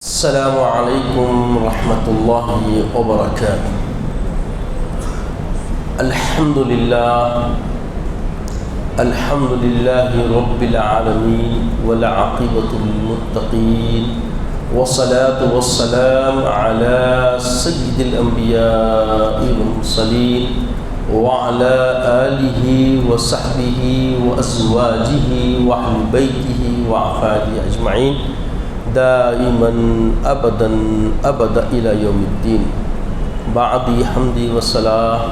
السلام علیکم ورحمۃ اللہ وبرکاتہ۔ الحمد للہ رب العالمین والعاقبۃ للمتقین والصلاة والسلام علی سید الانبیاء والمرسلین وعلی آلہ وصحبہ وازواجہ واہل بیتہ وعفادہ اجمعین دائما ابدا الى یوم الدین۔ بعد حمدی وصلاح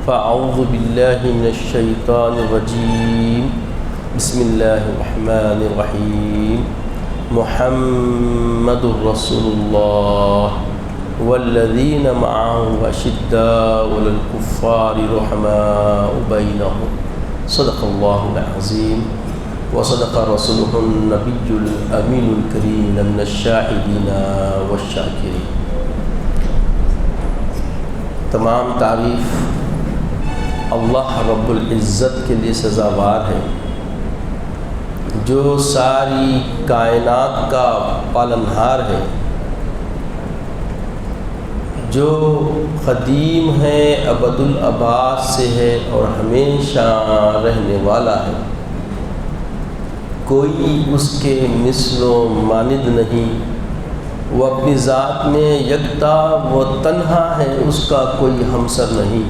فاعوذ باللہ من الشیطان الرجیم، بسم اللہ الرحمن الرحیم۔ محمد رسول اللہ والذین معه اشداء علی الکفار رحماء بینہم، صدق اللہ العظیم وصدق رسوله النبی الامین الکریم من الشاہدین والشاکرین۔ تمام تعریف اللہ رب العزت کے لیے سزاوار ہے، جو ساری کائنات کا پالنہار ہے، جو قدیم ہے، ابد الآباد سے ہے اور ہمیشہ رہنے والا ہے۔ کوئی اس کے مثل و مانند نہیں، وہ اپنی ذات میں یکتا و تنہا ہے، اس کا کوئی ہمسر نہیں۔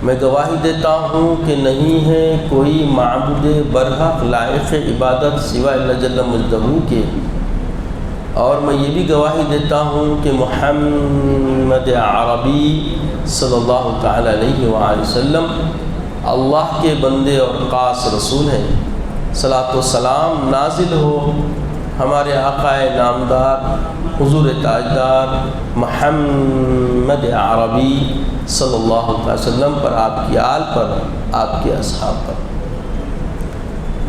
میں گواہی دیتا ہوں کہ نہیں ہے کوئی معبود برحق لائق عبادت سوائے اللہ جل مجدہ کے، اور میں یہ بھی گواہی دیتا ہوں کہ محمد عربی صلی اللہ تعالی علیہ وآلہ وسلم اللہ کے بندے اور خاص رسول ہیں۔ صلاۃ و سلام نازل ہو ہمارے آقا نامدار حضور تاجدار محمد عربی صلی اللہ علیہ وسلم پر، آپ کی آل پر، آپ کے اصحاب پر۔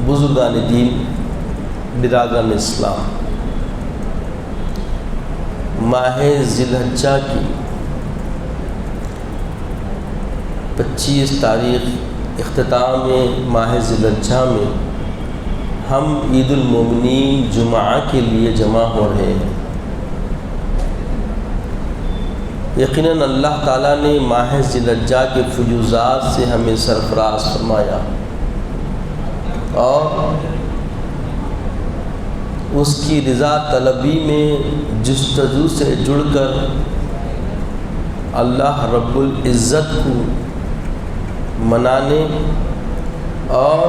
بزرگان دین، برادران اسلام، ماہ ذی الحجہ کی 25 تاریخ اختتام ماہ ذی الحجہ میں ہم عید المومنین جمعہ کے لیے جمع ہو رہے ہیں۔ یقیناً اللہ تعالیٰ نے ماہ ذی الحجہ کے فیوضات سے ہمیں سرفراز فرمایا، اور اس کی رضا طلبی میں جستجو سے جڑ کر اللہ رب العزت کو منانے اور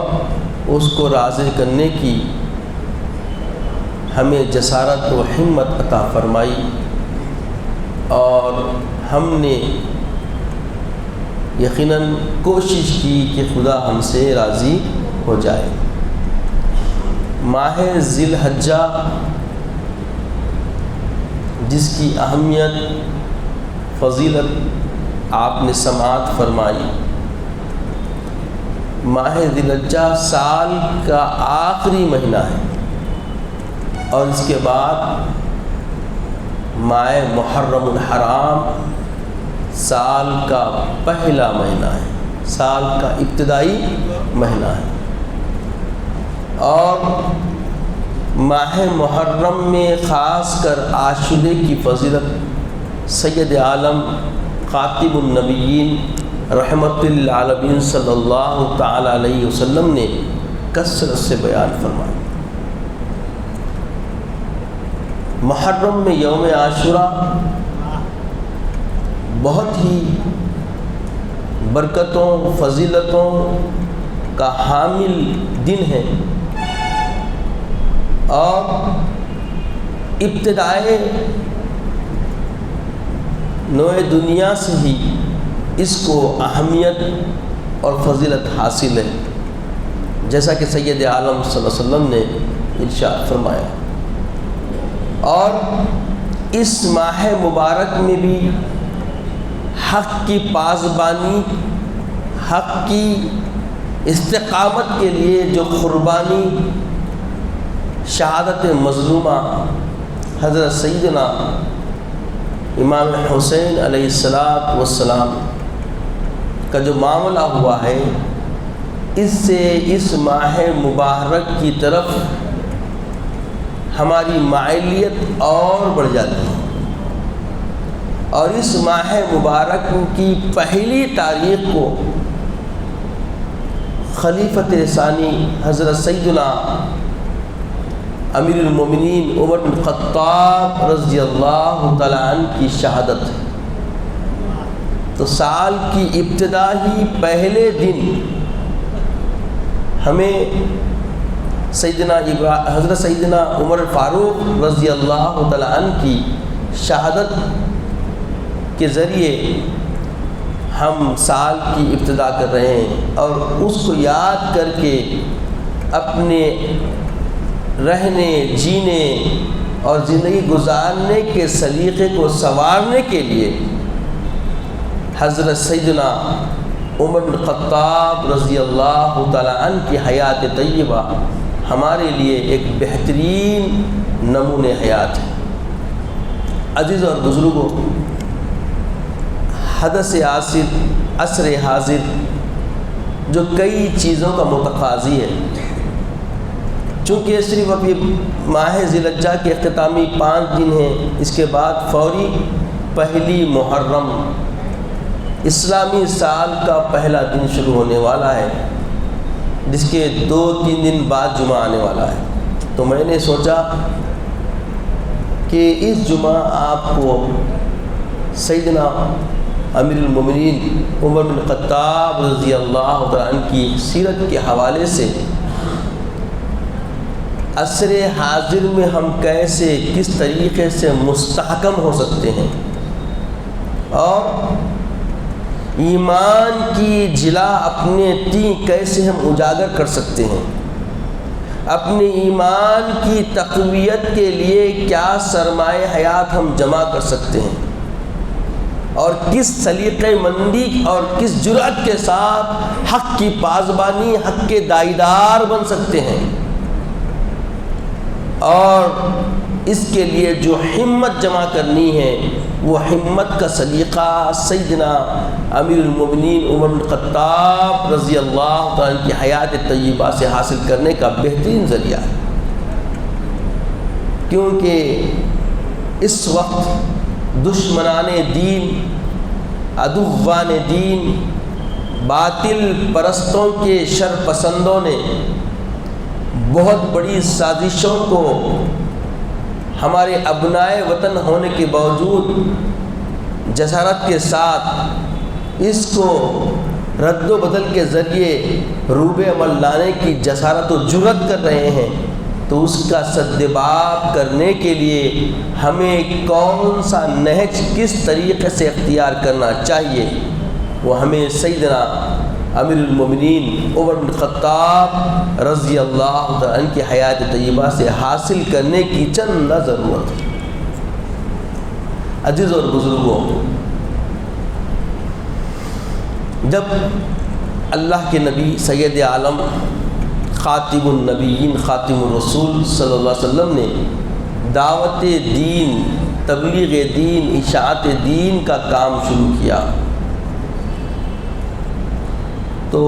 اس کو راضی کرنے کی ہمیں جسارت و ہمت عطا فرمائی، اور ہم نے یقیناً کوشش کی کہ خدا ہم سے راضی ہو جائے۔ ماہ ذی الحجہ جس کی اہمیت، فضیلت آپ نے سماعت فرمائی۔ ماہ ذی الحجہ سال کا آخری مہینہ ہے، اور اس کے بعد ماہ محرم الحرام سال کا پہلا مہینہ ہے، سال کا ابتدائی مہینہ ہے۔ اور ماہ محرم میں خاص کر عاشورے کی فضیلت سید عالم خاتم النبیین رحمت للعالمین صلی اللہ تعالی علیہ وسلم نے کثرت سے بیان فرمائی۔ محرم میں یوم عاشورہ بہت ہی برکتوں، فضیلتوں کا حامل دن ہے، اور ابتدائے نوع دنیا سے ہی اس کو اہمیت اور فضیلت حاصل ہے، جیسا کہ سید عالم صلی اللہ علیہ وسلم نے ارشاد فرمایا۔ اور اس ماہ مبارک میں بھی حق کی پاسبانی، حق کی استقامت کے لیے جو قربانی شہادت مظلومہ حضرت سیدنا امام حسین علیہ السلام کا جو معاملہ ہوا ہے، اس سے اس ماہ مبارک کی طرف ہماری مائلیت اور بڑھ جاتی ہے۔ اور اس ماہ مبارک کی پہلی تاریخ کو خلیفۃ ثانی حضرت سیدنا امیر المومنین عمر بن خطاب رضی اللہ تعالیٰ عنہ کی شہادت ہے۔ تو سال کی ابتدا ہی پہلے دن ہمیں حضرت سیدنا عمر فاروق رضی اللہ تعالیٰ عنہ کی شہادت کے ذریعے ہم سال کی ابتدا کر رہے ہیں، اور اس کو یاد کر کے اپنے رہنے جینے اور زندگی گزارنے کے سلیقے کو سنوارنے کے لیے حضرت سیدنا عمر بن خطاب رضی اللہ تعالیٰ عنہ کی حیات طیبہ ہمارے لیے ایک بہترین نمونہ حیات ہے۔ عزیز اور بزرگوں، حدث عصر حاضر جو کئی چیزوں کا متقاضی ہے، چونکہ صرف ابھی ماہ ذی الحجہ کے اختتامی 5 دن ہیں، اس کے بعد فوری پہلی محرم اسلامی سال کا پہلا دن شروع ہونے والا ہے، جس کے 2-3 دن بعد جمعہ آنے والا ہے۔ تو میں نے سوچا کہ اس جمعہ آپ کو سیدنا امیر المومنین عمر بن خطاب رضی اللہ تعالیٰ عنہ کی سیرت کے حوالے سے عصر حاضر میں ہم کیسے کس طریقے سے مستحکم ہو سکتے ہیں، اور ایمان کی جلا اپنے تئیں کیسے ہم اجاگر کر سکتے ہیں، اپنے ایمان کی تقویت کے لیے کیا سرمایہ حیات ہم جمع کر سکتے ہیں، اور کس سلیقہ مندی اور کس جرأت کے ساتھ حق کی پاسبانی، حق کے دائیدار بن سکتے ہیں، اور اس کے لیے جو ہمت جمع کرنی ہے وہ ہمت کا سلیقہ سیدنا امیر المومنین عمر بن خطاب رضی اللہ تعالیٰ کی حیات طیبہ سے حاصل کرنے کا بہترین ذریعہ ہے۔ کیونکہ اس وقت دشمنان دین، عدوان دین، باطل پرستوں کے شر پسندوں نے بہت بڑی سازشوں کو ہمارے ابنائے وطن ہونے کے باوجود جسارت کے ساتھ اس کو رد و بدل کے ذریعے روب عمل لانے کی جسارت و جرأت کر رہے ہیں۔ تو اس کا سدباب کرنے کے لیے ہمیں کون سا نہج کس طریقے سے اختیار کرنا چاہیے، وہ ہمیں سیدنا امیر المومنین عمر بن خطاب رضی اللہ تعالیٰ عنہ کی حیات طیبہ سے حاصل کرنے کی چند ضرورت ہے۔ عزیز اور بزرگوں، جب اللہ کے نبی سید عالم خاتم النبیین خاتم الرسول صلی اللہ علیہ وسلم نے دعوت دین، تبلیغ دین، اشاعت دین کا کام شروع کیا، تو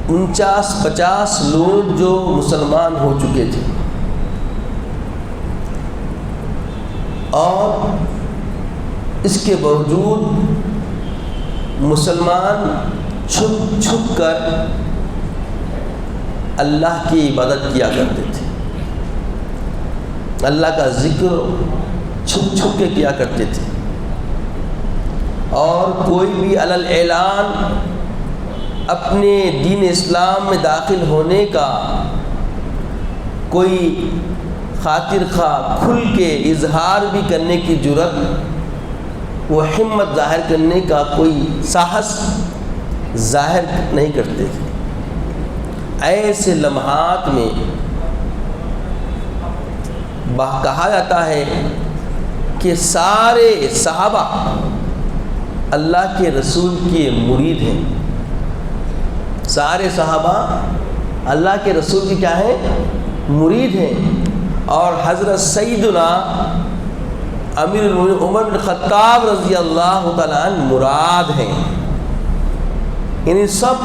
49-50 لوگ جو مسلمان ہو چکے تھے، اور اس کے باوجود مسلمان چھپ چھپ کر اللہ کی عبادت کیا کرتے تھے، اللہ کا ذکر چھپ چھپ کے کیا کرتے تھے، اور کوئی بھی علی الاعلان اپنے دین اسلام میں داخل ہونے کا کوئی خاطر خواہ کھل کے اظہار بھی کرنے کی جرأت، وہ ہمت ظاہر کرنے کا کوئی ساہس ظاہر نہیں کرتے تھے۔ ایسے لمحات میں کہا جاتا ہے کہ سارے صحابہ اللہ کے رسول کے مرید ہیں، سارے صحابہ اللہ کے رسول کی کیا ہیں؟ مرید ہیں، اور حضرت سیدنا امیر المومنین عمر بن خطاب رضی اللہ تعالیٰ عنہ مراد ہیں۔ یعنی سب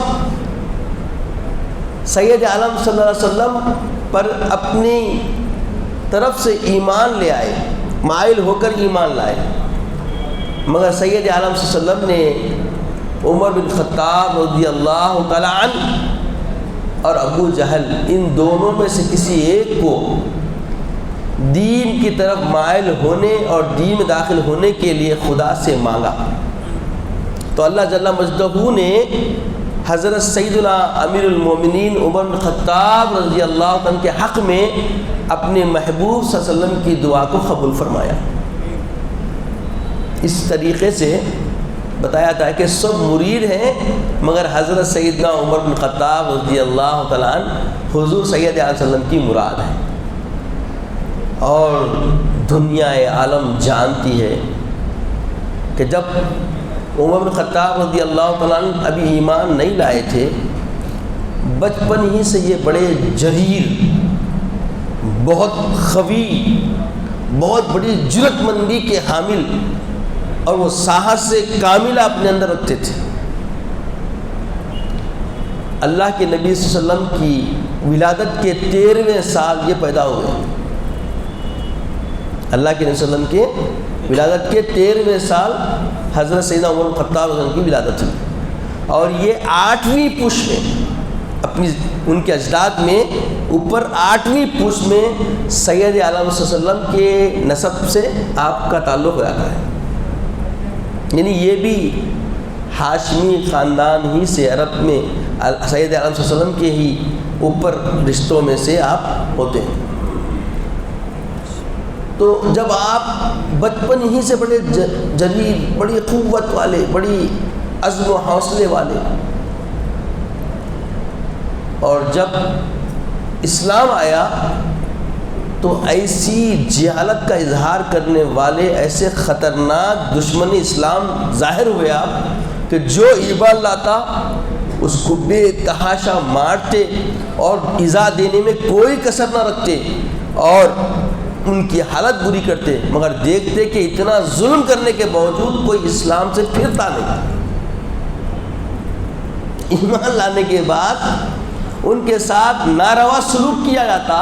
سید عالم صلی اللہ علیہ وسلم پر اپنی طرف سے ایمان لے آئے، مائل ہو کر ایمان لائے، مگر سید عالم صلی اللہ علیہ وسلم نے عمر بن خطاب رضی اللہ تعالی عنہ اور ابو جہل ان دونوں میں سے کسی ایک کو دین کی طرف مائل ہونے اور دین میں داخل ہونے کے لیے خدا سے مانگا، تو اللہ جل مجدہ نے حضرت سیدنا امیر المومنین عمر بن خطاب رضی اللہ عنہ کے حق میں اپنے محبوب صلی اللہ علیہ وسلم کی دعا کو قبول فرمایا۔ اس طریقے سے بتایا تھا کہ سب مرید ہیں، مگر حضرت سیدنا عمر بن خطاب رضی اللہ تعالیٰ عنہ حضور سید علیہ وسلم کی مراد ہے۔ اور دنیا عالم جانتی ہے کہ جب عمر بن خطاب رضی اللہ تعالیٰ عنہ ابھی ایمان نہیں لائے تھے، بچپن ہی سے یہ بڑے جریر، بہت قوی، بہت بڑی جرأت مندی کے حامل اور وہ ساہس سے کاملہ اپنے اندر رکھتے تھے۔ اللہ کے نبی صلی اللہ علیہ وسلم کی ولادت کے 13ویں سال یہ پیدا ہوئے۔ اللہ کے نبی صلی اللہ علیہ وسلم کے ولادت کے 13ویں سال حضرت سیدنا عمر بن خطاب رضی اللہ عنہ کی ولادت ہوئی، اور یہ 8ویں پشت میں اپنی ان کے اجداد میں اوپر 8ویں پشت میں سید عالم صلی اللہ علیہ وسلم کے نسب سے آپ کا تعلق رہتا ہے، یعنی یہ بھی ہاشمی خاندان ہی سے عرب میں سید عالم صلی اللہ علیہ وسلم کے ہی اوپر رشتوں میں سے آپ ہوتے ہیں۔ تو جب آپ بچپن ہی سے بڑے جلیل، بڑی قوت والے، بڑی عزم و حوصلے والے، اور جب اسلام آیا تو ایسی جہالت کا اظہار کرنے والے، ایسے خطرناک دشمن اسلام ظاہر ہوئے آپ کہ جو ایمان لاتا اس کو بے تحاشا مارتے اور ایذا دینے میں کوئی کسر نہ رکھتے اور ان کی حالت بری کرتے، مگر دیکھتے کہ اتنا ظلم کرنے کے باوجود کوئی اسلام سے پھرتا نہیں۔ ایمان لانے کے بعد ان کے ساتھ ناروا سلوک کیا جاتا،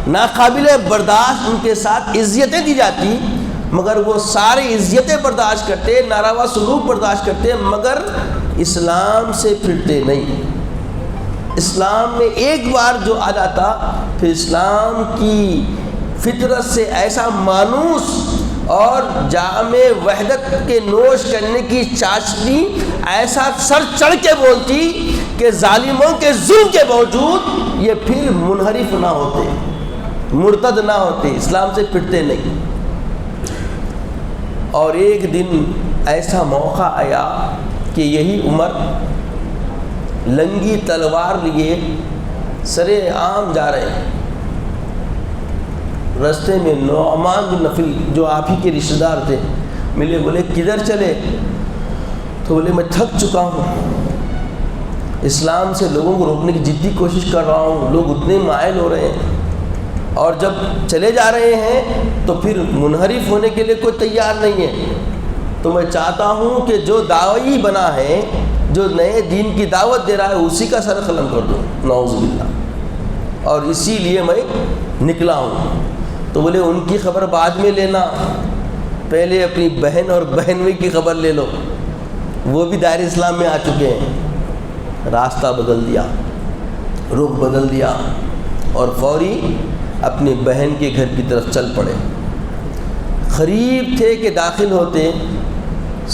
ناقابل برداشت ان کے ساتھ اذیتیں دی جاتی، مگر وہ سارے اذیتیں برداشت کرتے، ناروا سلوک برداشت کرتے، مگر اسلام سے پھرتے نہیں۔ اسلام میں ایک بار جو آ جاتا، پھر اسلام کی فطرت سے ایسا مانوس اور جام وحدت کے نوش کرنے کی چاشنی ایسا سر چڑھ کے بولتی کہ ظالموں کے ظلم کے باوجود یہ پھر منحرف نہ ہوتے، مرتد نہ ہوتے، اسلام سے پھرتے نہیں۔ اور ایک دن ایسا موقع آیا کہ یہی عمر لنگی تلوار لیے سرے عام جا رہے ہیں، راستے میں نعمان بن نفل جو آپ ہی کے رشتہ دار تھے ملے، بولے کدھر چلے؟ تو بولے میں تھک چکا ہوں، اسلام سے لوگوں کو روکنے کی جدی کوشش کر رہا ہوں، لوگ اتنے مائل ہو رہے ہیں، اور جب چلے جا رہے ہیں تو پھر منحرف ہونے کے لیے کوئی تیار نہیں ہے، تو میں چاہتا ہوں کہ جو داعی بنا ہے، جو نئے دین کی دعوت دے رہا ہے، اسی کا سر قلم کر دوں، نعوذ باللہ، اور اسی لیے میں نکلا ہوں۔ تو بولے ان کی خبر بعد میں لینا، پہلے اپنی بہن اور بہنوئی کی خبر لے لو، وہ بھی دائرہ اسلام میں آ چکے ہیں۔ راستہ بدل دیا، رخ بدل دیا، اور فوری اپنی بہن کے گھر کی طرف چل پڑے۔ قریب تھے کہ داخل ہوتے،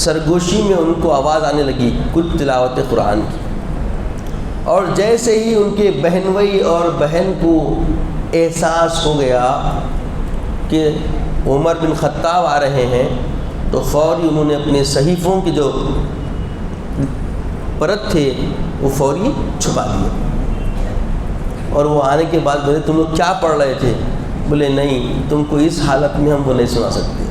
سرگوشی میں ان کو آواز آنے لگی کچھ تلاوت قرآن کی، اور جیسے ہی ان کے بہنوئی اور بہن کو احساس ہو گیا کہ عمر بن خطاب آ رہے ہیں، تو فوری انہوں نے اپنے صحیفوں کے جو پرت تھے وہ فوری چھپا دیے، اور وہ آنے کے بعد بولے تم لوگ کیا پڑھ رہے تھے؟ بولے نہیں، تم کو اس حالت میں ہم کو نہیں سنا سکتے،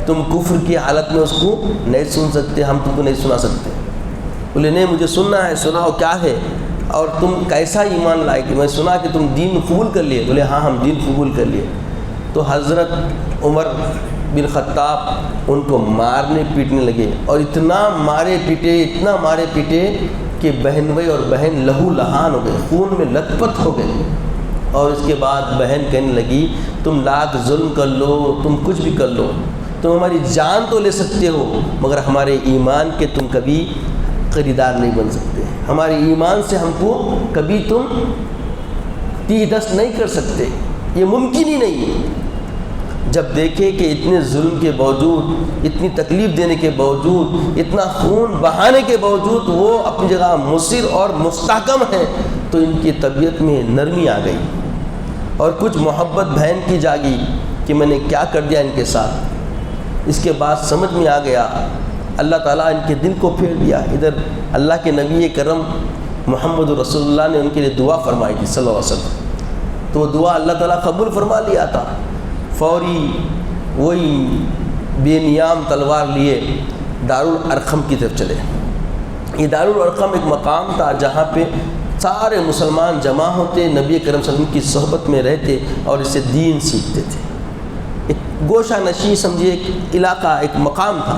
تم کفر کی حالت میں اس کو نہیں سن سکتے، ہم تم کو نہیں سنا سکتے۔ بولے نہیں، مجھے سننا ہے، سناؤ کیا ہے، اور تم کیسا ایمان لائے؟ کہ میں سنا کہ تم دین قبول کر لیے۔ بولے ہاں ہم دین قبول کر لیے۔ تو حضرت عمر بن خطاب ان کو مارنے پیٹنے لگے، اور اتنا مارے پیٹے کہ بہن بھائی اور بہن لہو لہان ہو گئے، خون میں لت پت ہو گئے، اور اس کے بعد بہن کہنے لگی تم لاکھ ظلم کر لو، تم کچھ بھی کر لو، تم ہماری جان تو لے سکتے ہو مگر ہمارے ایمان کے تم کبھی خریدار نہیں بن سکتے، ہمارے ایمان سے ہم کو کبھی تم دست نہیں کر سکتے، یہ ممکن ہی نہیں ہے۔ جب دیکھے کہ اتنے ظلم کے باوجود، اتنی تکلیف دینے کے باوجود، اتنا خون بہانے کے باوجود وہ اپنی جگہ مصر اور مستحکم ہیں، تو ان کی طبیعت میں نرمی آ گئی اور کچھ محبت بہن کی جاگی کہ میں نے کیا کر دیا ان کے ساتھ۔ اس کے بعد سمجھ میں آ گیا، اللہ تعالیٰ ان کے دل کو پھیر دیا۔ ادھر اللہ کے نبی کرم محمد رسول اللہ نے ان کے لیے دعا فرمائی تھی صلی اللہ علیہ وسلم، تو وہ دعا اللہ تعالیٰ قبول فرما لیا تھا۔ فوری وہی بے نیام تلوار لیے دارالارقم کی طرف چلے۔ یہ دارالارقم ایک مقام تھا جہاں پہ سارے مسلمان جمع ہوتے، نبی کرم صلی اللہ علیہ وسلم کی صحبت میں رہتے اور اس سے دین سیکھتے تھے۔ ایک گوشہ نشین سمجھے، ایک علاقہ، ایک مقام تھا۔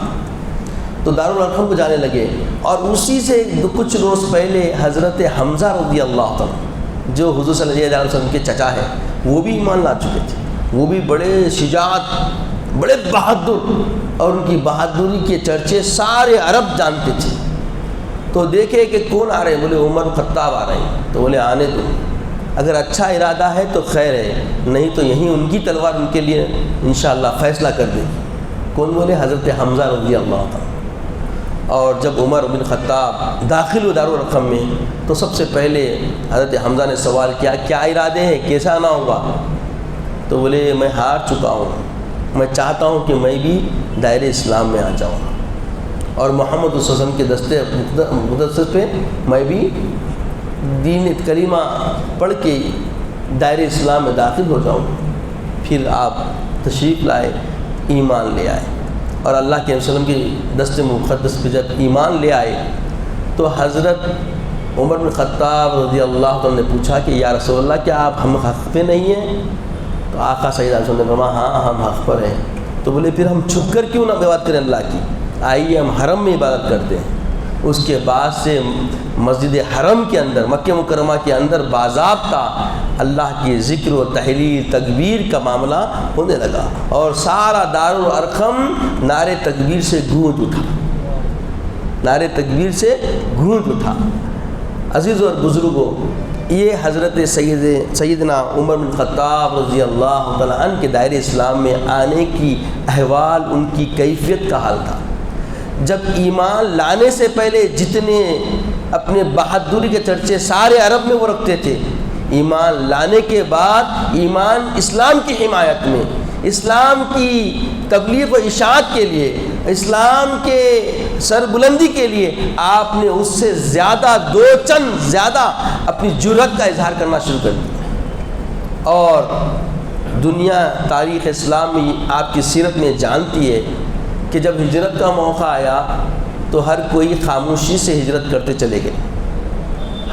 تو دارالارقم کو جانے لگے اور اسی سے کچھ روز پہلے حضرت حمزہ رضی اللہ عنہ جو حضور صلی اللہ علیہ وسلم کے چچا ہیں، وہ بھی ایمان لا چکے تھے۔ وہ بھی بڑے شجاعت، بڑے بہادر، اور ان کی بہادری کے چرچے سارے عرب جانتے تھے۔ تو دیکھے کہ کون آ رہے ہیں، بولے عمر خطاب آ رہے ہیں، تو بولے آنے دو، اگر اچھا ارادہ ہے تو خیر ہے، نہیں تو یہیں ان کی تلوار ان کے لیے انشاءاللہ فیصلہ کر دے گی۔ کون بولے؟ حضرت حمزہ رضی اللہ عنہ۔ اور جب عمر بن خطاب داخل ہوئے دارالارقم میں تو سب سے پہلے حضرت حمزہ نے سوال کیا، کیا ارادے ہیں، کیسا آنا ہوگا؟ تو بولے میں ہار چکا ہوں، میں چاہتا ہوں کہ میں بھی دائرہ اسلام میں آ جاؤں اور محمد صلی اللہ علیہ وسلم کے دستے مقدس پہ میں بھی دین کریمہ پڑھ کے دائرہ اسلام میں داخل ہو جاؤں۔ پھر آپ تشریف لائے، ایمان لے آئے، اور اللہ کے وسلم کی دست مقدس پہ جب ایمان لے آئے تو حضرت عمر بن خطاب رضی اللہ عنہ نے پوچھا کہ یا رسول اللہ کیا آپ ہم حق پہ نہیں ہیں؟ تو آقا صلی اللہ علیہ وسلم نے فرمایا ہاں ہم حق پر ہیں۔ تو بولے پھر ہم چھپ کر کیوں نہ عبادت کریں اللہ کی، آئیے ہم حرم میں عبادت کرتے ہیں۔ اس کے بعد سے مسجد حرم کے اندر، مکہ مکرمہ کے اندر باضابطہ اللہ کی ذکر و تحلیل تکبیر کا معاملہ ہونے لگا اور سارا دارالارقم نعرے تکبیر سے گونج اٹھا، نعرے تکبیر سے گونج اٹھا۔ عزیز اور بزرگوں، یہ حضرت سیدنا عمر بن خطاب رضی اللہ تعالیٰ عنہ کے دائرہ اسلام میں آنے کی احوال، ان کی کیفیت کا حال تھا۔ جب ایمان لانے سے پہلے جتنے اپنے بہادری کے چرچے سارے عرب میں وہ رکھتے تھے، ایمان لانے کے بعد ایمان اسلام کی حمایت میں، اسلام کی تبلیغ و اشاعت کے لیے، اسلام کے سربلندی کے لیے آپ نے اس سے زیادہ دو چند زیادہ اپنی جرأت کا اظہار کرنا شروع کر دیا۔ اور دنیا تاریخ اسلام میں آپ کی سیرت میں جانتی ہے کہ جب ہجرت کا موقع آیا تو ہر کوئی خاموشی سے ہجرت کرتے چلے گئے۔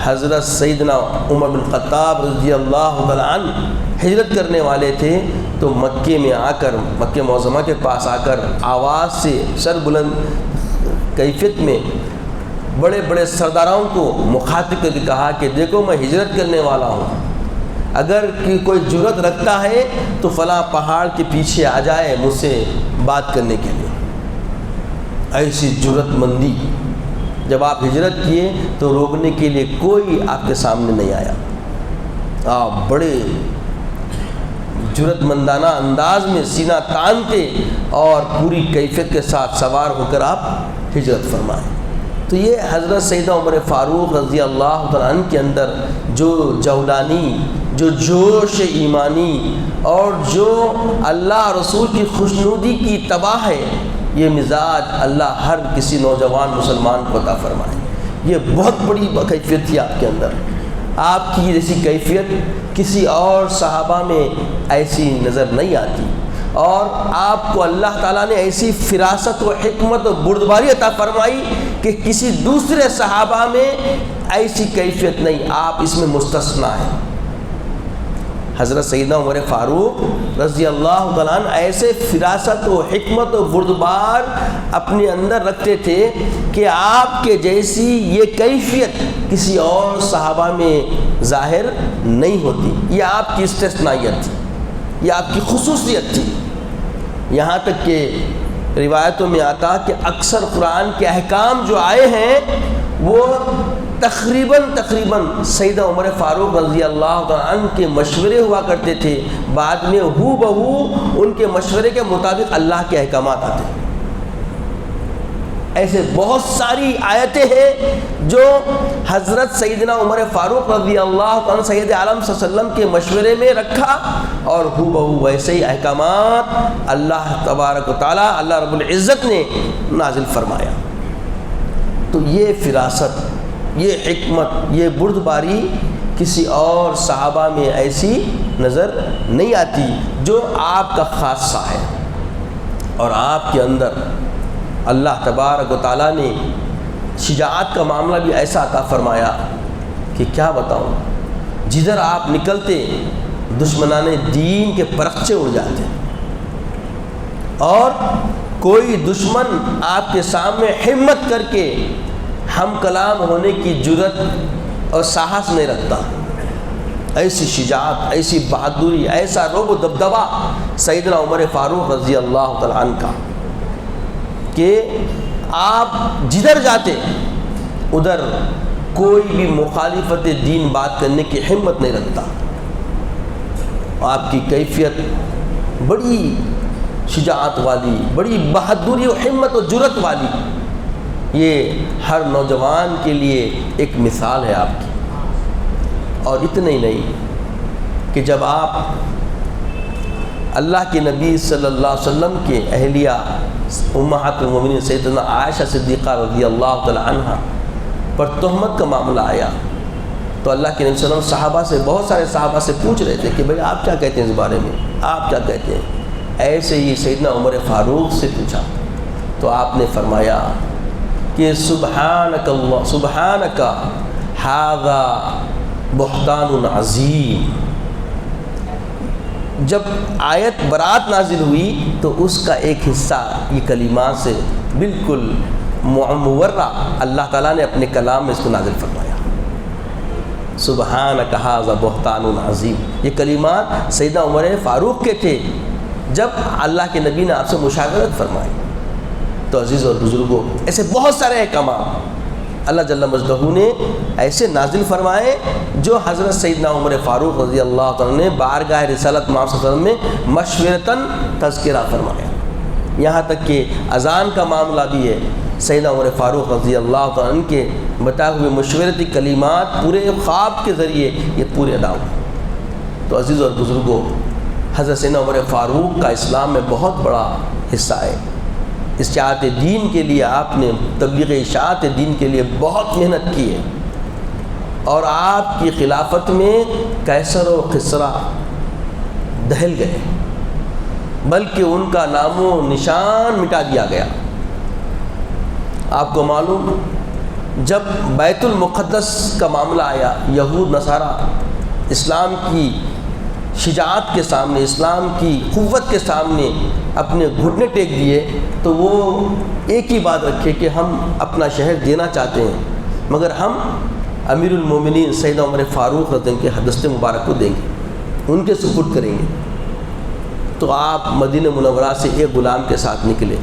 حضرت سیدنا عمر بن خطاب رضی اللہ تعالیٰ عنہ ہجرت کرنے والے تھے تو مکے میں آ کر، مکہ معظمہ کے پاس آ کر آواز سے سر بلند کیفیت میں بڑے بڑے سرداروں کو مخاطب کر کے کہا کہ دیکھو میں ہجرت کرنے والا ہوں، اگر کوئی جرأت رکھتا ہے تو فلاں پہاڑ کے پیچھے آ جائے مجھ سے بات کرنے کے لیے۔ ایسی جرأت مندی جب آپ ہجرت کیے تو روکنے کے لیے کوئی آپ کے سامنے نہیں آیا۔ آپ بڑے جرأت مندانہ انداز میں سینہ تانتے اور پوری کیفیت کے ساتھ سوار ہو کر آپ ہجرت فرمائیں۔ تو یہ حضرت سیدنا عمر فاروق رضی اللہ تعالیٰ عنہ کے اندر جو جولانی، جو جوش ایمانی اور جو اللہ رسول کی خوشنودی کی تباہ ہے، یہ مزاج اللہ ہر کسی نوجوان مسلمان کو عطا فرمائے۔ یہ بہت بڑی کیفیت تھی آپ کے اندر، آپ کی جیسی کیفیت کسی اور صحابہ میں ایسی نظر نہیں آتی، اور آپ کو اللہ تعالیٰ نے ایسی فراست و حکمت و بردباری عطا فرمائی کہ کسی دوسرے صحابہ میں ایسی کیفیت نہیں، آپ اس میں مستثنیٰ ہیں۔ حضرت سیدنا عمر فاروق رضی اللہ تعالیٰ عنہ ایسے فراست و حکمت و بردبار اپنے اندر رکھتے تھے کہ آپ کے جیسی یہ کیفیت کسی اور صحابہ میں ظاہر نہیں ہوتی۔ یہ آپ کی استثنائیت تھی، یہ آپ کی خصوصیت تھی۔ یہاں تک کہ روایتوں میں آتا کہ اکثر قرآن کے احکام جو آئے ہیں وہ تقریباً سیدنا عمر فاروق رضی اللہ تعالیٰ عنہ کے مشورے ہوا کرتے تھے، بعد میں ہو بہو ان کے مشورے کے مطابق اللہ کے احکامات آتے ہیں۔ ایسے بہت ساری آیتیں ہیں جو حضرت سیدنا عمر فاروق رضی اللہ عنہ سید عالم صلی اللہ علیہ وسلم کے مشورے میں رکھا، اور ہو بہو ویسے ہی احکامات اللہ تبارک و تعالیٰ اللہ رب العزت نے نازل فرمایا۔ تو یہ فراست، یہ حکمت، یہ بردباری کسی اور صحابہ میں ایسی نظر نہیں آتی جو آپ کا خاصہ ہے۔ اور آپ کے اندر اللہ تبارک و تعالیٰ نے شجاعت کا معاملہ بھی ایسا عطا فرمایا کہ کیا بتاؤں، جدھر آپ نکلتے دشمنان دین کے پرخچے اڑ جاتے، اور کوئی دشمن آپ کے سامنے ہمت کر کے ہم کلام ہونے کی جرأت اور ساہس نہیں رکھتا۔ ایسی شجاعت، ایسی بہادری، ایسا رعب و دبدبا سیدنا عمر فاروق رضی اللہ تعالیٰ عنہ کا کہ آپ جدھر جاتے ادھر کوئی بھی مخالفت دین بات کرنے کی ہمت نہیں رکھتا۔ آپ کی کیفیت بڑی شجاعت والی، بڑی بہادری و ہمت و جرأت والی، یہ ہر نوجوان کے لیے ایک مثال ہے آپ کی۔ اور اتنا ہی نہیں کہ جب آپ اللہ کے نبی صلی اللہ علیہ وسلم کے اہلیہ امہات المومنین سیدنا عائشہ صدیقہ رضی اللہ تعالی عنہ پر تہمت کا معاملہ آیا تو اللہ کے نبی صلی اللہ علیہ وسلم صحابہ سے، بہت سارے صحابہ سے پوچھ رہے تھے کہ بھئی آپ کیا کہتے ہیں اس بارے میں، آپ کیا کہتے ہیں؟ ایسے ہی سیدنا عمر فاروق سے پوچھا تو آپ نے فرمایا کہ سبحانک اللہ، سبحانک ھذا بہتان عظیم۔ جب آیت برات نازل ہوئی تو اس کا ایک حصہ یہ کلمات سے بالکل مورع اللہ تعالیٰ نے اپنے کلام میں اس کو نازل فرمایا، سبحانک ھذا بہتان عظیم۔ یہ کلمات سیدنا عمر فاروق کے تھے جب اللہ کے نبی نے آپ سے مشاورت فرمائی۔ تو عزیز اور بزرگوں، ایسے بہت سارے احکامات اللہ جل مجدہ نے ایسے نازل فرمائے جو حضرت سیدنا عمر فاروق رضی اللہ عنہ نے بارگاہ رسالت محمد صلی اللہ علیہ وسلم میں مشورتاً تذکرہ فرمایا۔ یہاں تک کہ اذان کا معاملہ بھی ہے، سیدنا عمر فاروق رضی اللہ عنہ کے بتائے ہوئے مشورتی کلمات پورے خواب کے ذریعے یہ پورے ادا ہوئے۔ تو عزیز اور بزرگوں، حضرت سیدنا عمر فاروق کا اسلام میں بہت بڑا حصہ ہے۔ اشاعت دین کے لیے آپ نے، تبلیغ اشاعت دین کے لیے بہت محنت کی ہے، اور آپ کی خلافت میں قیصر و کسریٰ دہل گئے، بلکہ ان کا نام و نشان مٹا دیا گیا۔ آپ کو معلوم، جب بیت المقدس کا معاملہ آیا، یہود نصارہ اسلام کی شجاعت کے سامنے، اسلام کی قوت کے سامنے اپنے گھٹنے ٹیک دیے تو وہ ایک ہی بات رکھے کہ ہم اپنا شہر دینا چاہتے ہیں، مگر ہم امیر المومنین سیدنا عمر فاروق رضی اللہ عنہ کے دست مبارک کو دیں گے، ان کے سپرد کریں گے۔ تو آپ مدینہ منورہ سے ایک غلام کے ساتھ نکلے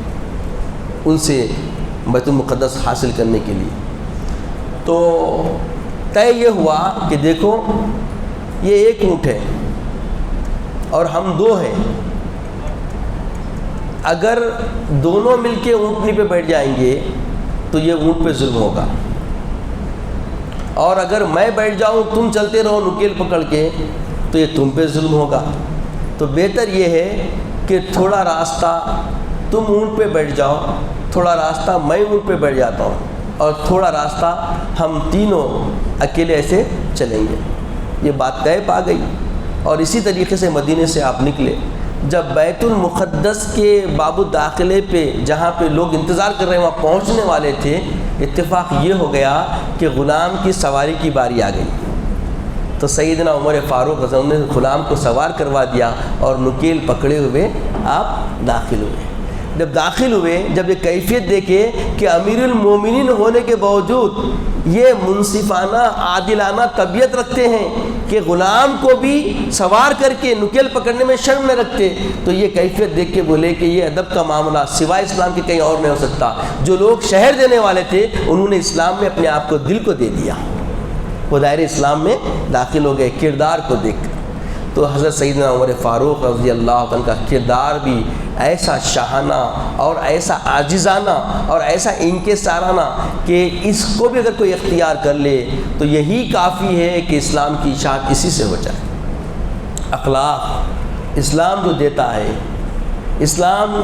ان سے بیت المقدس حاصل کرنے کے لیے۔ تو طے یہ ہوا کہ دیکھو یہ ایک اونٹ ہے اور ہم دو ہیں، اگر دونوں مل کے اونٹنی پہ بیٹھ جائیں گے تو یہ اونٹ پہ ظلم ہوگا، اور اگر میں بیٹھ جاؤں تم چلتے رہو نکیل پکڑ کے تو یہ تم پہ ظلم ہوگا۔ تو بہتر یہ ہے کہ تھوڑا راستہ تم اونٹ پہ بیٹھ جاؤ، تھوڑا راستہ میں اونٹ پہ بیٹھ جاتا ہوں، اور تھوڑا راستہ ہم تینوں اکیلے ایسے چلیں گے۔ یہ بات طے پا گئی، اور اسی طریقے سے مدینے سے آپ نکلے۔ جب بیت المقدس کے باب الداخلے پہ جہاں پہ لوگ انتظار کر رہے ہیں وہاں پہنچنے والے تھے، اتفاق یہ ہو گیا کہ غلام کی سواری کی باری آ گئی۔ تو سیدنا عمر فاروق رضی اللہ عنہ نے غلام کو سوار کروا دیا اور نکیل پکڑے ہوئے آپ داخل ہوئے۔ جب داخل ہوئے، جب یہ کیفیت دیکھے کہ امیر المومنین ہونے کے باوجود یہ منصفانہ عادلانہ طبیعت رکھتے ہیں کہ غلام کو بھی سوار کر کے نکیل پکڑنے میں شرم نہ رکھتے، تو یہ کیفیت دیکھ کے بولے کہ یہ ادب کا معاملہ سوائے اسلام کے کہیں اور نہیں ہو سکتا۔ جو لوگ شہر دینے والے تھے انہوں نے اسلام میں اپنے آپ کو، دل کو دے دیا، وہ دائرہ اسلام میں داخل ہو گئے کردار کو دیکھ کر۔ تو حضرت سیدنا عمر فاروق رضی اللہ عنہ کا کردار بھی ایسا شاہانہ اور ایسا عاجزانہ اور ایسا انکسارانہ کہ اس کو بھی اگر کوئی اختیار کر لے تو یہی کافی ہے کہ اسلام کی اشاعت اسی سے ہو جائے۔ اخلاق اسلام جو دیتا ہے، اسلام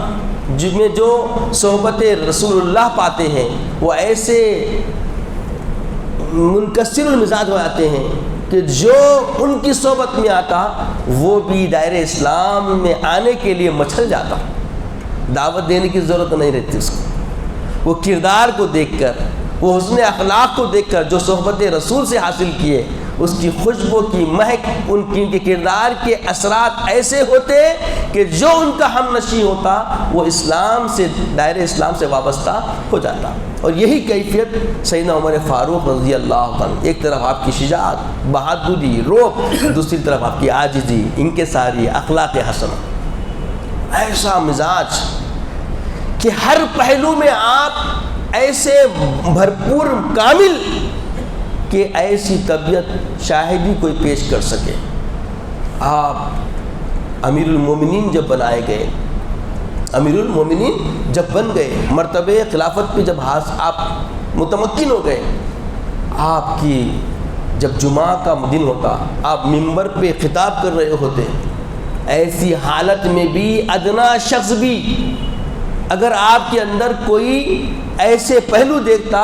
میں جو صحبت رسول اللہ پاتے ہیں وہ ایسے منکسر المزاج ہو جاتے ہیں کہ جو ان کی صحبت میں آتا وہ بھی دائرہ اسلام میں آنے کے لیے مچھل جاتا، دعوت دینے کی ضرورت نہیں رہتی اس کو۔ وہ کردار کو دیکھ کر، وہ حسن اخلاق کو دیکھ کر جو صحبت رسول سے حاصل کیے، اس کی خوشبو کی مہک، ان کے کردار کے اثرات ایسے ہوتے کہ جو ان کا ہم نشیں ہوتا وہ اسلام سے، دائرہ اسلام سے وابستہ ہو جاتا۔ اور یہی کیفیت سیدنا عمر فاروق رضی اللہ عنہ، ایک طرف آپ کی شجاعت، بہادری، روب، دوسری طرف آپ کی عاجزی، انکساری، اخلاق حسنہ، ایسا مزاج کہ ہر پہلو میں آپ ایسے بھرپور کامل کہ ایسی طبیعت شاید ہی کوئی پیش کر سکے۔ آپ امیر المومنین جب بنائے گئے، امیر المومنین جب بن گئے، مرتبہ خلافت پہ جب آپ متمکن ہو گئے، آپ کی جب جمعہ کا دن ہوتا، آپ ممبر پہ خطاب کر رہے ہوتے، ایسی حالت میں بھی ادنا شخص بھی اگر آپ کے اندر کوئی ایسے پہلو دیکھتا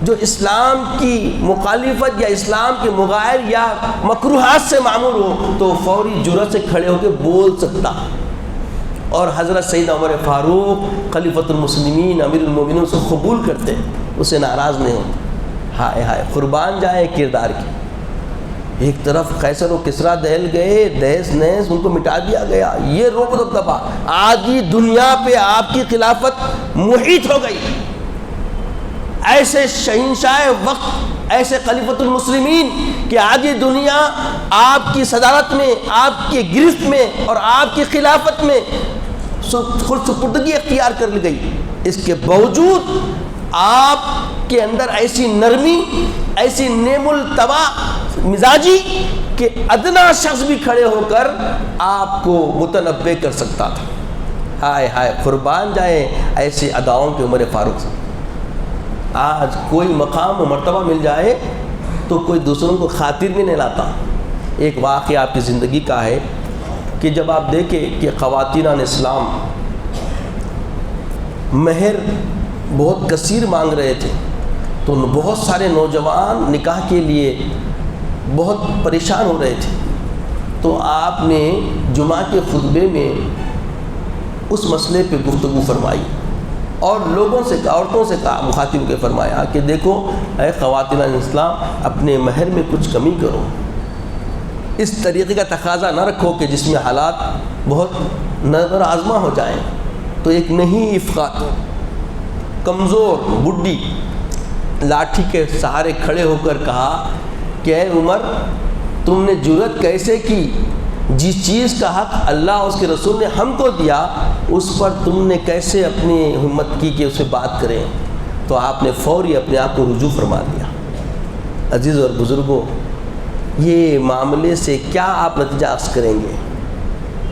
جو اسلام کی مخالفت یا اسلام کے مغائر یا مکروہات سے معمور ہو تو فوری جرأت سے کھڑے ہو کے بول سکتا۔ اور حضرت سیدنا عمر فاروق خلیفۃ المسلمین امیر المومنین سے قبول کرتے، اسے ناراض نہیں ہوتے۔ ہائے ہائے، قربان جائے کردار کی۔ ایک طرف قیصر و کسریٰ دہل گئے، دہس نہس ان کو مٹا دیا گیا، یہ روب و دبدبہ، آج ہی دنیا پہ آپ کی خلافت محیط ہو گئی۔ ایسے شہنشاہ وقت، ایسے خلیفۃ المسلمین کہ آج یہ دنیا آپ کی صدارت میں، آپ کے گرفت میں اور آپ کی خلافت میں خود سپردگی اختیار کر لی گئی، اس کے باوجود آپ کے اندر ایسی نرمی، ایسی نعم الطبع مزاجی کہ ادنا شخص بھی کھڑے ہو کر آپ کو متنبع کر سکتا تھا۔ ہائے ہائے، قربان جائیں ایسی اداؤں کے عمر فاروق سے۔ آج کوئی مقام و مرتبہ مل جائے تو کوئی دوسروں کو خاطر بھی نہیں لاتا۔ ایک واقعہ آپ کی زندگی کا ہے کہ جب آپ دیکھیں کہ خواتین اسلام مہر بہت کثیر مانگ رہے تھے تو بہت سارے نوجوان نکاح کے لیے بہت پریشان ہو رہے تھے، تو آپ نے جمعہ کے خطبے میں اس مسئلے پہ گفتگو فرمائی اور لوگوں سے، عورتوں سے کہا، مخاطب کے فرمایا کہ دیکھو اے خواتین اسلام، اپنے مہر میں کچھ کمی کرو، اس طریقے کا تقاضا نہ رکھو کہ جس میں حالات بہت نظر آزما ہو جائیں۔ تو ایک نہیں افقات کمزور بڈھی لاٹھی کے سہارے کھڑے ہو کر کہا کہ اے عمر، تم نے جرأت کیسے کی، جس چیز کا حق اللہ اور اس کے رسول نے ہم کو دیا اس پر تم نے کیسے اپنی ہمت کی کہ اسے بات کریں؟ تو آپ نے فوری اپنے آپ کو رجوع فرما دیا۔ عزیز اور بزرگوں، یہ معاملے سے کیا آپ نتیجہ اخذ کریں گے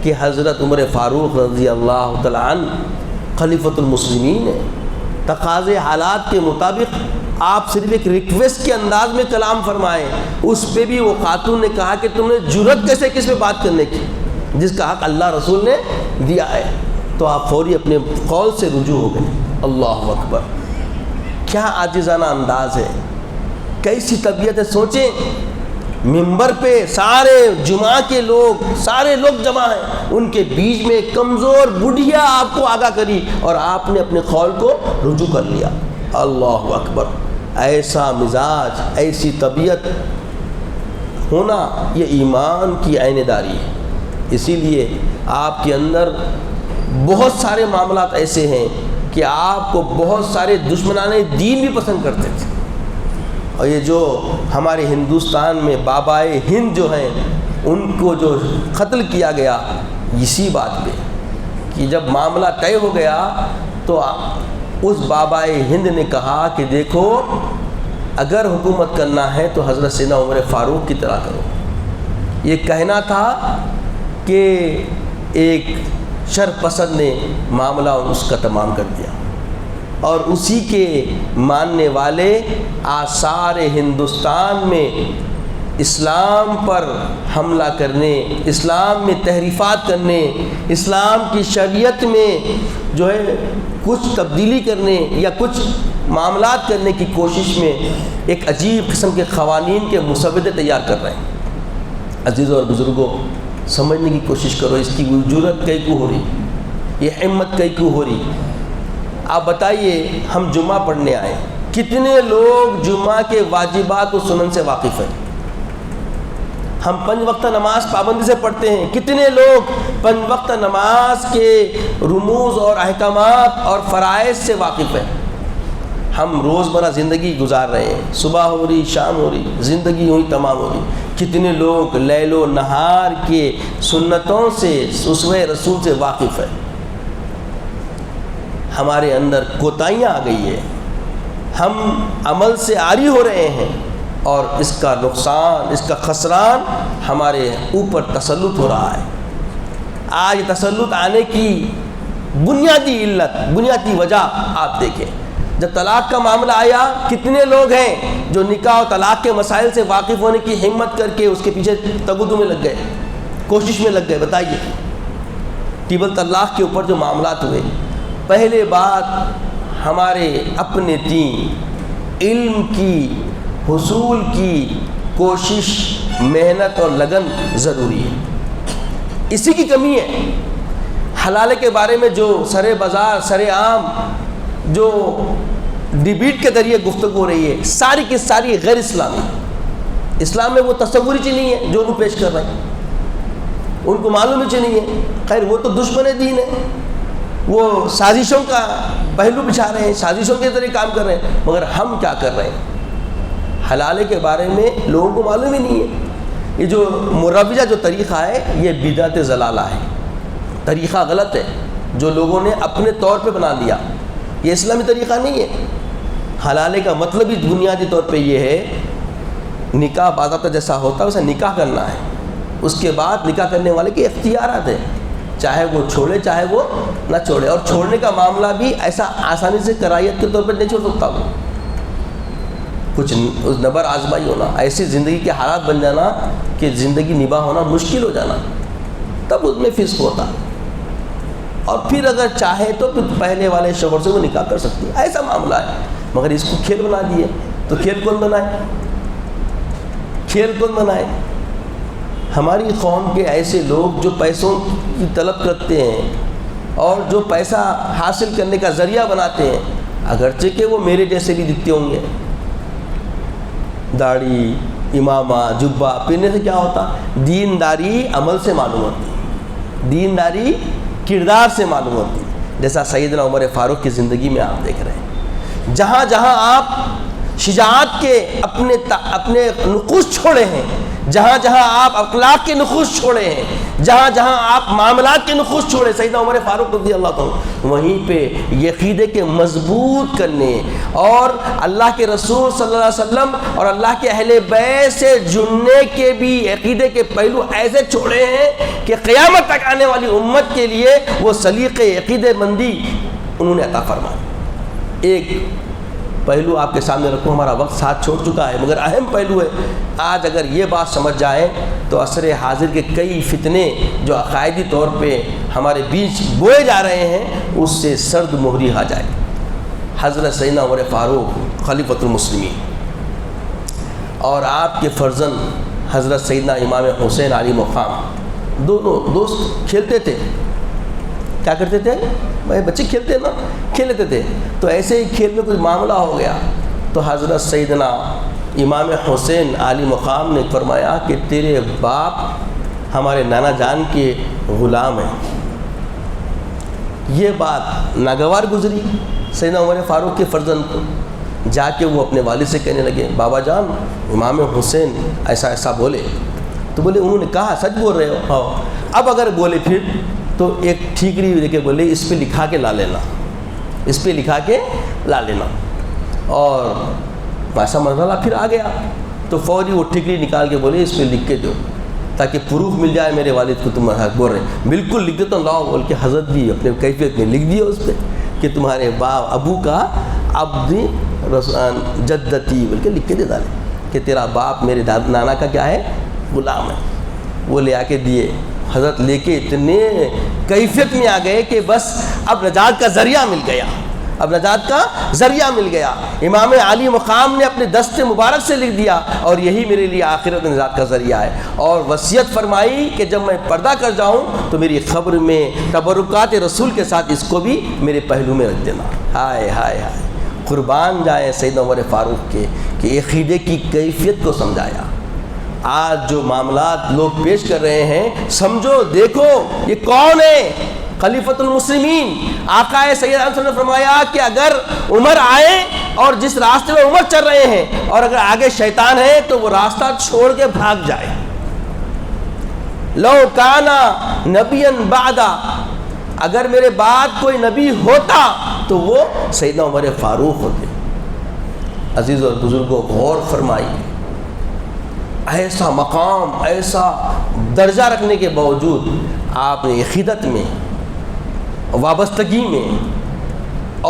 کہ حضرت عمر فاروق رضی اللہ تعالیٰ عنہ خلیفۃ المسلمین ہیں، تقاضے حالات کے مطابق آپ صرف ایک ریکویسٹ کے انداز میں کلام فرمائیں، اس پہ بھی وہ خاتون نے کہا کہ تم نے جرأت کیسے کس پہ بات کرنے کی جس کا حق اللہ رسول نے دیا ہے؟ تو آپ فوری اپنے قول سے رجوع ہو گئے۔ اللہ اکبر، کیا عاجزانہ انداز ہے، کیسی طبیعت ہے۔ سوچیں، ممبر پہ سارے جمعہ کے لوگ، سارے لوگ جمع ہیں، ان کے بیچ میں کمزور بڑھیا آپ کو آگاہ کری اور آپ نے اپنے قول کو رجوع کر لیا۔ اللہ اکبر، ایسا مزاج، ایسی طبیعت ہونا یہ ایمان کی عین داری ہے۔ اسی لیے آپ کے اندر بہت سارے معاملات ایسے ہیں کہ آپ کو بہت سارے دشمنان دین بھی پسند کرتے تھے. اور یہ جو ہمارے ہندوستان میں بابائے ہند جو ہیں ان کو جو قتل کیا گیا اسی بات پہ کہ جب معاملہ طے ہو گیا تو اس بابائے ہند نے کہا کہ دیکھو اگر حکومت کرنا ہے تو حضرت سیدنا عمر فاروق کی طرح کرو. یہ کہنا تھا کہ ایک شر پسند نے معاملہ اس کا تمام کر دیا اور اسی کے ماننے والے آثار ہندوستان میں اسلام پر حملہ کرنے، اسلام میں تحریفات کرنے، اسلام کی شریعت میں جو ہے کچھ تبدیلی کرنے یا کچھ معاملات کرنے کی کوشش میں ایک عجیب قسم کے قوانین کے مسودے تیار کر رہے ہیں. عزیزوں اور بزرگوں، سمجھنے کی کوشش کرو اس کی جرأت کئی کو ہو رہی، یہ ہمت کئی کو ہو رہی. آپ بتائیے ہم جمعہ پڑھنے آئے، کتنے لوگ جمعہ کے واجبات و سنن سے واقف ہیں؟ ہم 5 وقت نماز پابندی سے پڑھتے ہیں، کتنے لوگ 5 وقت نماز کے رموز اور احکامات اور فرائض سے واقف ہیں؟ ہم روزمرہ زندگی گزار رہے ہیں، صبح ہو رہی، شام ہو رہی، زندگی ہوئی تمام ہو رہی. کتنے لوگ لیل و نہار کے سنتوں سے، اسوہ رسول سے واقف ہیں؟ ہمارے اندر کوتاہیاں آ گئی ہے، ہم عمل سے عاری ہو رہے ہیں اور اس کا نقصان، اس کا خسران ہمارے اوپر تسلط ہو رہا ہے. آج تسلط آنے کی بنیادی علت، بنیادی وجہ آپ دیکھیں، جب طلاق کا معاملہ آیا کتنے لوگ ہیں جو نکاح و طلاق کے مسائل سے واقف ہونے کی ہمت کر کے اس کے پیچھے تگدو میں لگ گئے، کوشش میں لگ گئے. بتائیے ٹیبل طلاق کے اوپر جو معاملات ہوئے، پہلے بات ہمارے اپنے دین، علم کی حصول کی کوشش، محنت اور لگن ضروری ہے. اسی کی کمی ہے. حلال کے بارے میں جو سر بازار، سر عام جو ڈیبیٹ کے ذریعے گفتگو ہو رہی ہے، ساری کی ساری غیر اسلامی. اسلام میں وہ تصور ہی نہیں ہے جو انہوں پیش کر رہے ہیں، ان کو معلوم ہی نہیں ہے. خیر وہ تو دشمن دین ہے، وہ سازشوں کا پہلو بچھا رہے ہیں، سازشوں کے ذریعے کام کر رہے ہیں. مگر ہم کیا کر رہے ہیں؟ حلال کے بارے میں لوگوں کو معلوم ہی نہیں ہے. یہ جو مروجہ جو طریقہ ہے یہ بدعت ضلالہ ہے، طریقہ غلط ہے جو لوگوں نے اپنے طور پہ بنا لیا. یہ اسلامی طریقہ نہیں ہے. حلالے کا مطلب ہی بنیادی طور پہ یہ ہے، نکاح باضابطہ جیسا ہوتا ہے ویسا نکاح کرنا ہے. اس کے بعد نکاح کرنے والے کے اختیارات ہیں، چاہے وہ چھوڑے چاہے وہ نہ چھوڑے. اور چھوڑنے کا معاملہ بھی ایسا آسانی سے کرائیت کے طور پر نہیں چھوڑ سکتا. وہ کچھ نبر آزمائی ہونا، ایسی زندگی کے حالات بن جانا کہ زندگی نباہ ہونا مشکل ہو جانا، تب اس میں فسق ہوتا. اور پھر اگر چاہے تو پھر پہلے والے شوہر سے وہ نکاح کر سکتی ہے. ایسا معاملہ ہے. مگر اس کو کھیل بنا دیے تو کھیل کون بنائے؟ کھیل کون بنائے؟ ہماری قوم کے ایسے لوگ جو پیسوں کی طلب کرتے ہیں اور جو پیسہ حاصل کرنے کا ذریعہ بناتے ہیں، اگرچہ کہ وہ میرے جیسے بھی دکھتے ہوں گے، داڑھی، امامہ، جبہ پہننے سے کیا ہوتا؟ دینداری عمل سے معلوم ہوتی، دینداری کردار سے معلوم ہوتی. جیسا سیدنا عمر فاروق کی زندگی میں آپ دیکھ رہے ہیں، جہاں جہاں آپ شجاعت کے اپنے نقوش چھوڑے ہیں، جہاں جہاں آپ اخلاق کے نقوش چھوڑے ہیں، جہاں جہاں آپ معاملات کے نقوش چھوڑے سیدنا عمر فاروق رضی اللہ عنہ، وہیں پہ یہ عقیدے کے مضبوط کرنے اور اللہ کے رسول صلی اللہ علیہ وسلم اور اللہ کے اہل بیت سے جڑنے کے بھی عقیدے کے پہلو ایسے چھوڑے ہیں کہ قیامت تک آنے والی امت کے لیے وہ سلیقے عقیدے مندی انہوں نے عطا فرمائی. ایک پہلو آپ کے سامنے رکھوں، ہمارا وقت ساتھ چھوڑ چکا ہے مگر اہم پہلو ہے. آج اگر یہ بات سمجھ جائیں تو عصر حاضر کے کئی فتنے جو عقائدی طور پہ ہمارے بیچ بوئے جا رہے ہیں اس سے سرد مہری آ جائے. حضرت سیدنا عمر فاروق خلیفۃ المسلمین اور آپ کے فرزند حضرت سیدنا امام حسین علی مقام، دونوں دوست کھیلتے تھے. کیا کرتے تھے؟ بچے کھیلتے نا، کھیل لیتے تھے. تو ایسے ہی کھیل میں کچھ معاملہ ہو گیا تو حضرت سیدنا امام حسین علی مقام نے فرمایا کہ تیرے باپ ہمارے نانا جان کے غلام ہیں، یہ بات ناگوار گزری سیدنا عمر فاروق کے فرزند کو. جا کے وہ اپنے والد سے کہنے لگے بابا جان امام حسین ایسا ایسا بولے. تو بولے انہوں نے کہا سچ بول رہے ہو؟ ہاں. اب اگر بولے پھر تو ایک ٹھیکری دے کے بولے اس پہ لکھا کے لا لینا، اس پہ لکھا کے لا لینا. اور ایسا مرحلہ پھر آ گیا تو فوری وہ ٹھیکری نکال کے بولے اس پہ لکھ کے دو تاکہ پروف مل جائے میرے والد کو تم حق بول رہے ہیں. بالکل لکھ دیتا ہوں لاؤ بول کے حضرت بھی اپنے کیفیت میں لکھ دیا اس پہ کہ تمہارے باپ ابو کا عبدی جدتی بول کے لکھ کے دے ڈالے کہ تیرا باپ میرے نانا کا کیا ہے غلام ہے. وہ لے آ کے دیے. حضرت لے کے اتنے کیفیت میں آ گئے کہ بس اب نجات کا ذریعہ مل گیا، اب نجات کا ذریعہ مل گیا. امام علی مقام نے اپنے دست مبارک سے لکھ دیا اور یہی میرے لیے آخرت نجات کا ذریعہ ہے. اور وصیت فرمائی کہ جب میں پردہ کر جاؤں تو میری قبر میں تبرکات رسول کے ساتھ اس کو بھی میرے پہلو میں رکھ دینا. ہائے ہائے ہائے، قربان جائیں سیدنا عمر فاروق کے کہ عقیدے کی کیفیت کو سمجھایا. آج جو معاملات لوگ پیش کر رہے ہیں سمجھو دیکھو یہ کون ہے؟ خلیفۃ المسلمین آقا سید علیہ وسلم نے فرمایا کہ اگر عمر آئے اور جس راستے میں عمر چل رہے ہیں اور اگر آگے شیطان ہے تو وہ راستہ چھوڑ کے بھاگ جائے. لو کانا نبیا بعدا، اگر میرے بعد کوئی نبی ہوتا تو وہ سیدنا عمر فاروق ہوتے. عزیز اور بزرگوں غور فرمائیے، ایسا مقام ایسا درجہ رکھنے کے باوجود آپ نے عقیدت میں وابستگی میں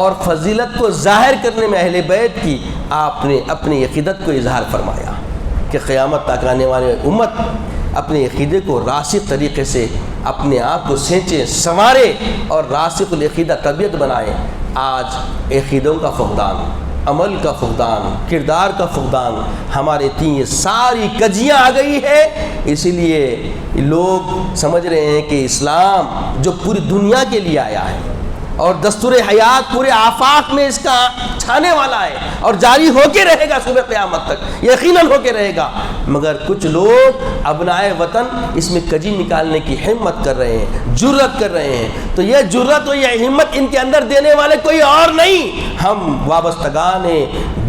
اور فضیلت کو ظاہر کرنے میں اہل بیت کی آپ نے اپنی عقیدت کو اظہار فرمایا کہ قیامت تک آنے والے امت اپنے عقیدے کو راسخ طریقے سے اپنے آپ کو سینچے سنوارے اور راسخ العقیدہ طبیعت بنائے. آج عقیدوں کا فقدان، عمل کا فقدان، کردار کا فقدان، ہمارے یہ ساری کجیاں آ گئی ہے. اسی لیے لوگ سمجھ رہے ہیں کہ اسلام جو پوری دنیا کے لیے آیا ہے اور دستور حیات پورے آفاق میں اس کا چھانے والا ہے اور جاری ہو کے رہے گا صبح قیامت تک، یقیناً ہو کے رہے گا. مگر کچھ لوگ ابنائے وطن اس میں کجی نکالنے کی ہمت کر رہے ہیں، جرت کر رہے ہیں. تو یہ جرت اور یہ ہمت ان کے اندر دینے والے کوئی اور نہیں، ہم وابستگان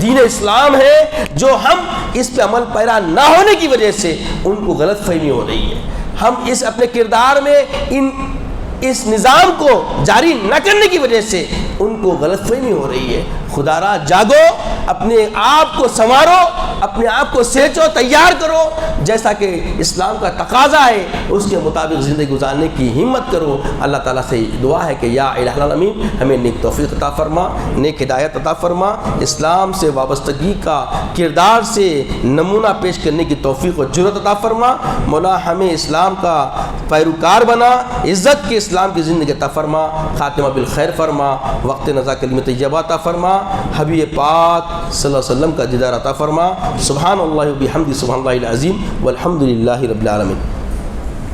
دین اسلام ہے جو ہم اس پہ عمل پیرا نہ ہونے کی وجہ سے ان کو غلط فہمی ہو رہی ہے. ہم اس اپنے کردار میں اس نظام کو جاری نہ کرنے کی وجہ سے ان کو غلط فہمی ہو رہی ہے. خدا را جاگو، اپنے آپ کو سنوارو، اپنے آپ کو سینچو، تیار کرو، جیسا کہ اسلام کا تقاضا ہے اس کے مطابق زندگی گزارنے کی ہمت کرو. اللہ تعالیٰ سے دعا ہے کہ یا الہ العالمین ہمیں نیک توفیق عطا فرما، نیک ہدایت عطا فرما، اسلام سے وابستگی کا کردار سے نمونہ پیش کرنے کی توفیق و جرت عطا فرما. مولا ہمیں اسلام کا پیروکار بنا، عزت کے اسلام کی زندگی عطا فرما، خاتمہ بالخیر فرما، وقت نزا کلمہ طیبہ عطا فرما، حبیب پاک صلی اللہ علیہ وسلم کا دیدار عطا فرما. سبحان اللہ و بحمدہ، سبحان اللہ العظیم والحمد للہ رب العالمین.